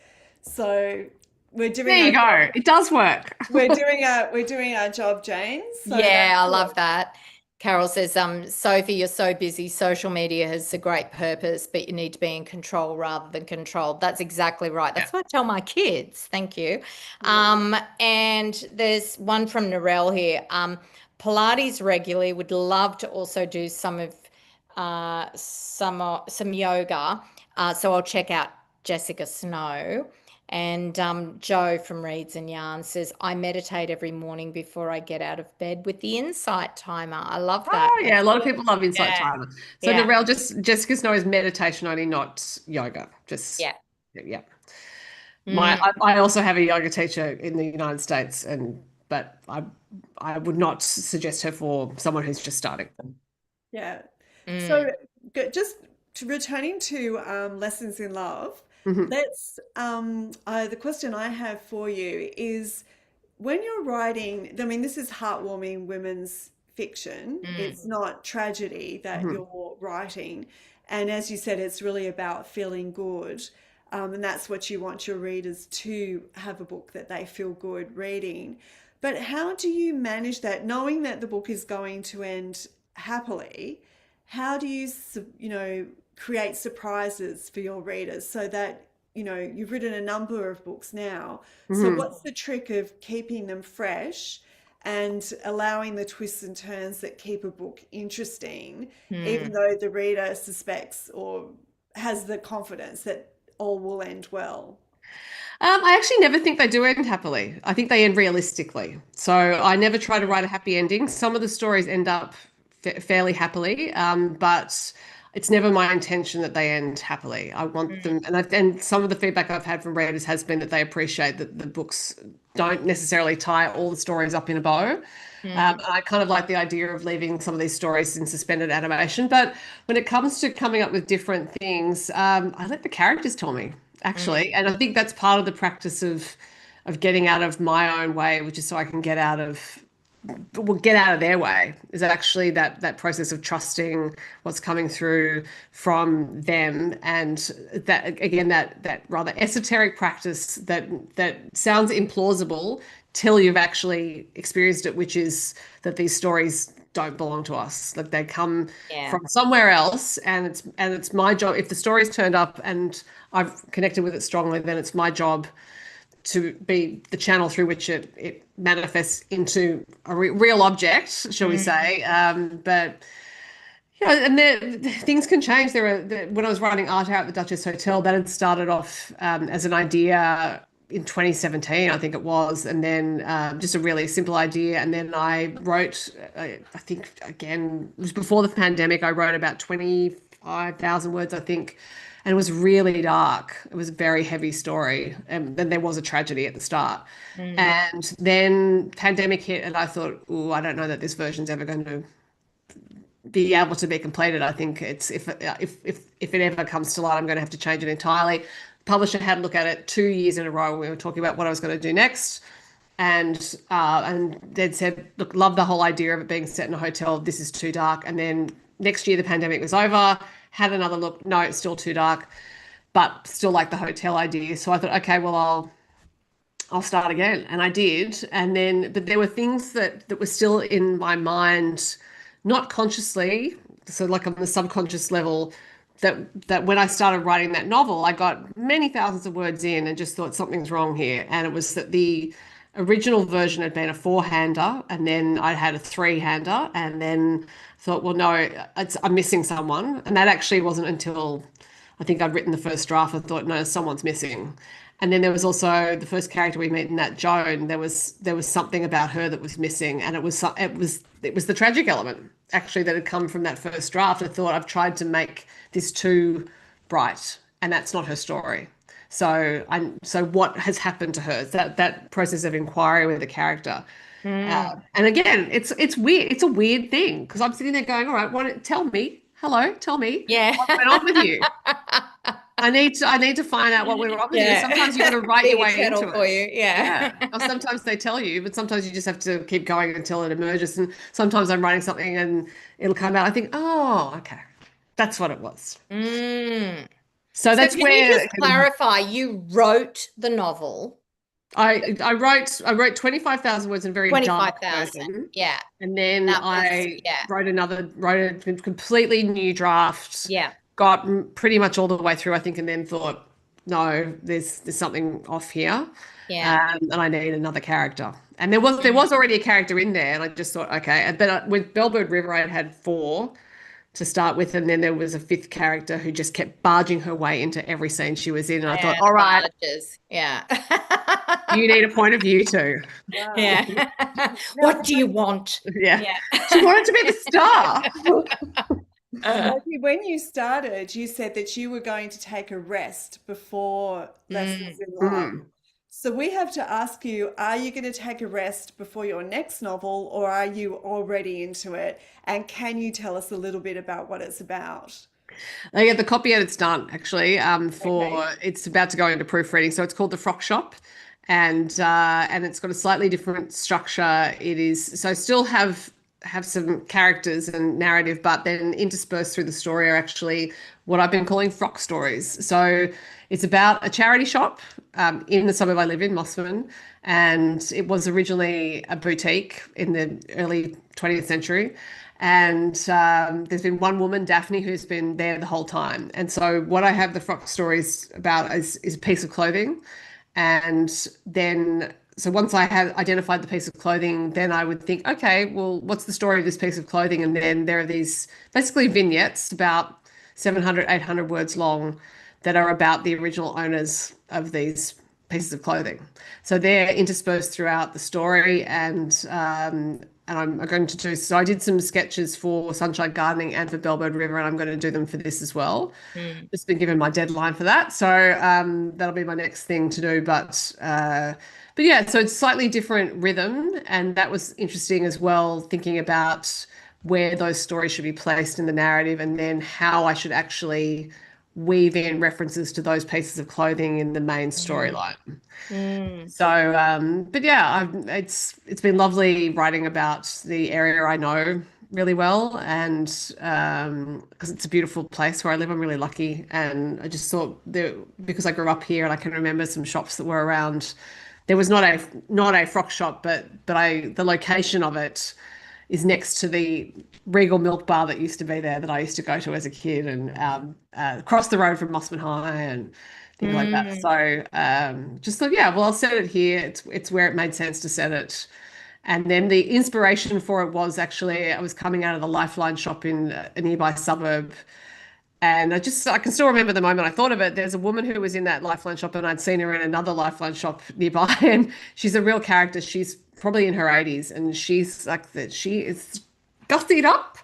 So we're There doing you our go. job. It does work. We're doing our job, Jane. So Yeah, that's I good. love that. Carol says, Sophie, you're so busy. Social media has a great purpose, but you need to be in control rather than controlled. That's exactly right. Yeah. That's what I tell my kids. Thank you. Yeah. And there's one from Narelle here. Pilates regularly, would love to also do some yoga. So I'll check out Jessica Snow. And Joe from Reads and Yarns says, I meditate every morning before I get out of bed with the insight timer. I love that. Oh, yeah. A lot of people love Insight Yeah. Timer. So, Yeah. Narelle, just Jessica Snow is meditation only, not yoga. Just, Yeah. yeah. Mm, I also have a yoga teacher in the United States, but I would not suggest her for someone who's just starting. Yeah. So mm, just returning to lessons in love, Mhm. the question I have for you is when you're writing, I mean, this is heartwarming women's fiction. mm, It's not tragedy that Mhm. you're writing. And as you said, it's really about feeling good. And that's what you want your readers to have a book that they feel good reading. But how do you manage that, knowing that the book is going to end happily? How do you, create surprises for your readers so that, you've written a number of books now. So Mhm. what's the trick of keeping them fresh and allowing the twists and turns that keep a book interesting, even mm. though the reader suspects or has the confidence that all will end well? I actually never think they do end happily. I think they end realistically. So I never try to write a happy ending. Some of the stories end up fairly happily, but it's never my intention that they end happily. I want Mm, them, and some of the feedback I've had from readers has been that they appreciate that the books don't necessarily tie all the stories up in a bow. mm, I kind of like the idea of leaving some of these stories in suspended animation. But when it comes to coming up with different things, I let the characters tell me, actually. mm, And I think that's part of the practice of getting out of my own way, which is so I can get out of their way, is actually that process of trusting what's coming through from them, and that again that rather esoteric practice that sounds implausible till you've actually experienced it, which is that these stories don't belong to us, like they come yeah. from somewhere else, and it's my job. If the story's turned up and I've connected with it strongly, then it's my job to be the channel through which it manifests into a real object, shall we Mm, say. But and things can change. When I was writing Art Hour at the Duchess Hotel, that had started off as an idea in 2017, I think it was, and then just a really simple idea. And then I wrote, I think again, it was before the pandemic. I wrote about 25,000 words, I think, and it was really dark. It was a very heavy story, and then there was a tragedy at the start. mm, And then pandemic hit, and I thought, oh, I don't know that this version's ever going to be able to be completed. I think it's if it ever comes to light, I'm going to have to change it entirely. Publisher had a look at it 2 years in a row. We were talking about what I was going to do next, and they'd said, "Look, love the whole idea of it being set in a hotel. This is too dark." And then next year, the pandemic was over. Had another look. No, it's still too dark, but still like the hotel idea. So I thought, okay, well, I'll start again. And I did. And then, but there were things that were still in my mind, not consciously, so like on the subconscious level, that when I started writing that novel, I got many thousands of words in and just thought something's wrong here. And it was that the original version had been a four-hander, and then I had a three-hander, and then thought, well, no, I'm missing someone. And that actually wasn't until I think I'd written the first draft. I thought, no, someone's missing. And then there was also the first character we meet in that, Joan. There was something about her that was missing, and it was the tragic element actually that had come from that first draft. I thought I've tried to make this too bright, and that's not her story. So what has happened to her? It's that process of inquiry with the character. Mm. And again, it's weird. It's a weird thing because I'm sitting there going, all right, tell me, hello, tell me Yeah. what went on with you. I need to find out what went wrong with you. Yeah. Sometimes you got to write Be your a way turtle into for it. you. Yeah. Yeah. Or sometimes they tell you, but sometimes you just have to keep going until it emerges. And sometimes I'm writing something and it'll come out. I think, oh, okay, that's what it was. Mm. So So that's can you where just clarify, you wrote the novel, I wrote 25,000 words in a very dark 25,000. version. Yeah. And then That was, I yeah. wrote a completely new draft, Yeah. got pretty much all the way through, I think, and then thought, no, there's something off here, Yeah. and I need another character. And there was already a character in there, and I just thought, okay. But with Bellbird River, I had four to start with, and then there was a fifth character who just kept barging her way into every scene she was in, and I thought, Yeah, all the right, barges. Yeah. you need a point of view too. Wow. Yeah. Now, What do you want? Yeah. Yeah. She wanted to be the star. Sophie, when you started, you said that you were going to take a rest before Lessons Mm. in Love. Mm. So we have to ask you, are you going to take a rest before your next novel, or are you already into it? And can you tell us a little bit about what it's about? Yeah, the copy edit's done actually. For Okay. it's about to go into proofreading, so it's called The Frock Shop, and it's got a slightly different structure. It is so still have some characters and narrative, but then interspersed through the story are actually what I've been calling frock stories. So it's about a charity shop in the suburb I live in, Mossman, and it was originally a boutique in the early 20th century. And there's been one woman, Daphne, who's been there the whole time. And so what I have the frock stories about is a piece of clothing. And then, so once I had identified the piece of clothing, then I would think, okay, well, what's the story of this piece of clothing? And then there are these basically vignettes about 700, 800 words long that are about the original owners of these pieces of clothing. So they're interspersed throughout the story, and I'm going to do so. I did some sketches for Sunshine Gardening and for Bellbird River, and I'm going to do them for this as well. Mm. Just been given my deadline for that, so that'll be my next thing to do. But yeah, so it's slightly different rhythm, and that was interesting as well. Thinking about where those stories should be placed in the narrative, and then how I should actually weave in references to those pieces of clothing in the main Mm. storyline. Mm. So, but yeah, it's been lovely writing about the area I know really well, and because it's a beautiful place where I live, I'm really lucky. And I just thought that because I grew up here and I can remember some shops that were around. There was not a frock shop, but the location of it is next to the Regal Milk Bar that used to be there that I used to go to as a kid, and across the road from Mossman High and things like that. Mm. So just thought, yeah, well, I'll set it here. It's where it made sense to set it. And then the inspiration for it was actually I was coming out of the Lifeline shop in a nearby suburb, and I can still remember the moment I thought of it. There's a woman who was in that Lifeline shop, and I'd seen her in another Lifeline shop nearby. And she's a real character. She's probably in her 80s, and she's like that. She is gussied up.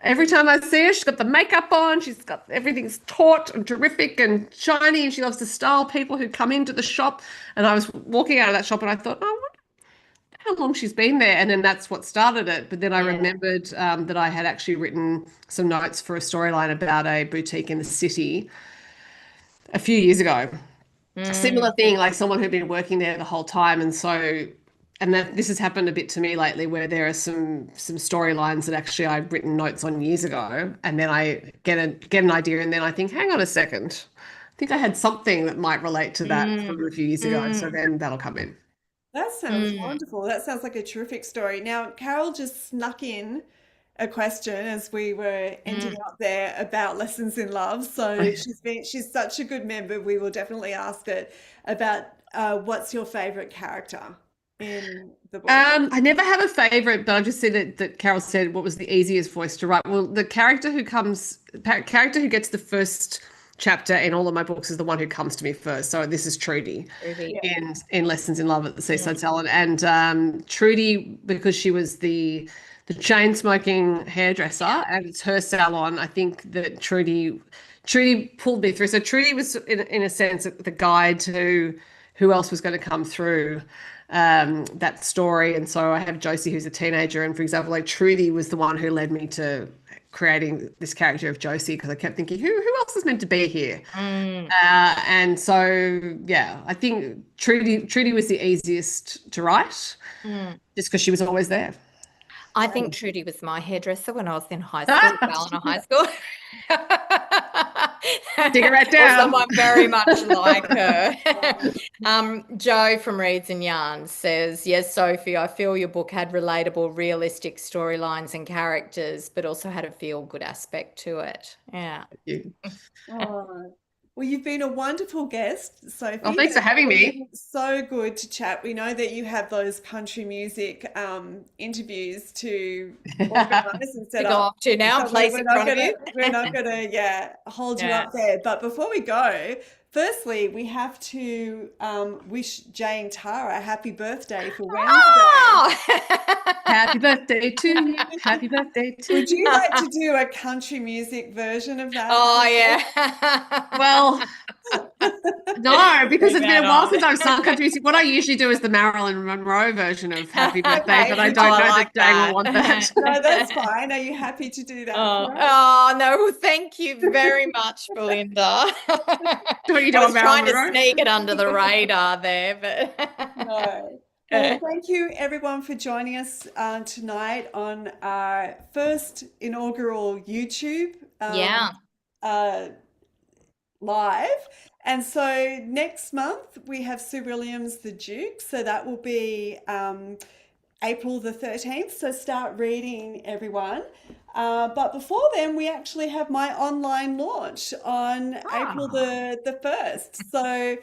Every time I see her, she's got the makeup on. She's got everything's taut and terrific and shiny, and she loves to style people who come into the shop. And I was walking out of that shop, and I thought, oh, how long she's been there, and then that's what started it. But then I Yeah. remembered that I had actually written some notes for a storyline about a boutique in the city a few years ago. Similar Mm. thing, like someone who'd been working there the whole time, and so and that this has happened a bit to me lately, where there are some storylines that actually I've written notes on years ago, and then I get an idea, and then I think, hang on a second, think I had something that might relate to that Mm, from a few years ago. So mm, then that'll come in. That sounds mm. wonderful. That sounds like a terrific story. Now, Carol just snuck in a question as we were ending Mm. up there about lessons in love. So she's such a good member. We will definitely ask it about what's your favorite character in the book? I never have a favorite, but I just said that Carol said what was the easiest voice to write. Well, the character who gets the first chapter in all of my books is the one who comes to me first. So this is Trudy Ruby. Yeah. in Lessons in Love at the Mm. Seaside Salon, and Trudy, because she was the chain smoking hairdresser, Yeah. and it's her salon. I think that Trudy pulled me through. So Trudy was in a sense the guide to who else was going to come through that story. And so I have Josie, who's a teenager, and for example, like Trudy was the one who led me to creating this character of Josie because I kept thinking, who else is meant to be here? Mm. And so yeah, I think Trudy was the easiest to write Mm. just because she was always there. I think Trudy was my hairdresser when I was in high school, Ballina High School. Dig it right Or down. someone very much like her. Oh, Joe from Reeds and Yarns says, yes, Sophie, I feel your book had relatable, realistic storylines and characters, but also had a feel-good aspect to it. Yeah. oh. Well, you've been a wonderful guest, Oh, Sophie. thanks for It's having me. been so good to chat. We know that you have those country music interviews to organise and To set go up. off to now, So place in front of you. we're not gonna, yeah, hold you Yeah. up there. But before we go, firstly, we have to wish Jay and Tara a happy birthday for Wednesday. Oh! Happy birthday to you. Happy birthday to Would you. you like to do a country music version of that? Oh, yeah. Well, no, because Bring it's been that a while on. since I've sung country music. What I usually do is the Marilyn Monroe version of Happy Birthday, Okay, but I would you don't Oh, I know like that Jay will that. want that. No, that's fine. Are you happy to do that Oh, for us? oh no, well, thank you very much, Belinda. I What you do on was Marilyn trying to Monroe? sneak it under the radar there, but No. Well, thank you everyone for joining us tonight on our first inaugural YouTube yeah, uh, live. And so next month we have Sue Williams, the Duke. So that will be April the 13th. So start reading, everyone. But before then, we actually have my online launch on April ah, the 1st. So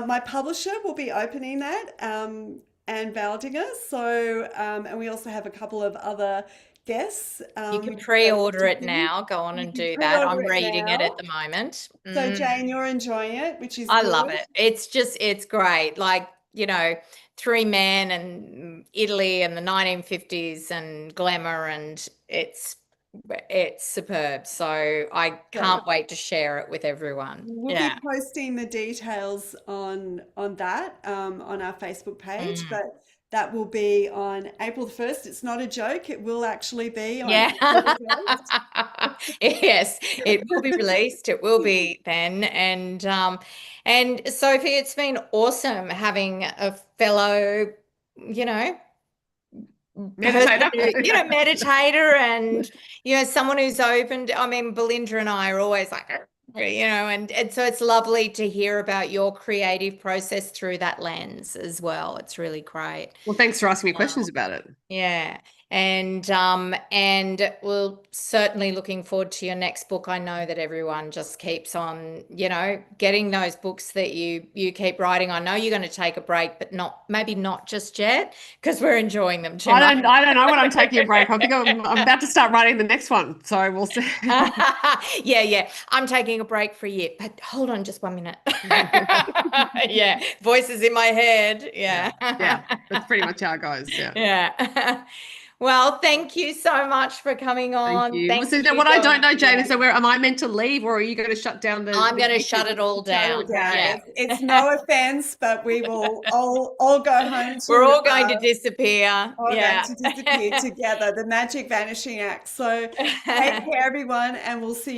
my publisher will be opening that, and Valdinger. So, and we also have a couple of other guests you can that will pre-order it contribute. now. Go on You and can do that. pre-order I'm it reading it at now. the moment. So Mm. Jane, you're enjoying it, which is I love good. it. It's great. Like, three men and Italy and the 1950s and glamour, and it's superb. So I So can't wait to share it with everyone. we'll be Yeah. posting the details on that on our Facebook page, Mm. but that will be on April the 1st. It's not a joke. It will actually be on Yeah. April the Yes, it will be released. It will 1st. be then. And Sophie, it's been awesome having a fellow, you know, person Meditator. who, meditator and, someone who's opened. I mean, Belinda and I are always like, and so it's lovely to hear about your creative process through that lens as well. It's really great. Well, thanks for asking me Um, questions about it. yeah. And we'll certainly looking forward to your next book. I know that everyone just keeps on, getting those books that you keep writing. I know you're going to take a break, but maybe not just yet, because we're enjoying them too much. I don't know when I'm taking a break. I think I'm about to start writing the next one. So we'll see. Yeah, yeah. I'm taking a break for a year, but hold on just 1 minute. Yeah, voices in my head. Yeah. Yeah. Yeah. That's pretty much how it goes. Yeah. Yeah. Well, thank you so much for coming Thank on. you. Well, Thank so you what I don't going. know, Jane, Yeah. is so where am I meant to leave or are you going to shut down I'm the going to shut YouTube? it all Shut it down. down. Yeah. It's no offense, but we will all go home We're to all going to disappear. all going Yeah. to disappear together. The magic vanishing act. So take care, everyone, and we'll see you.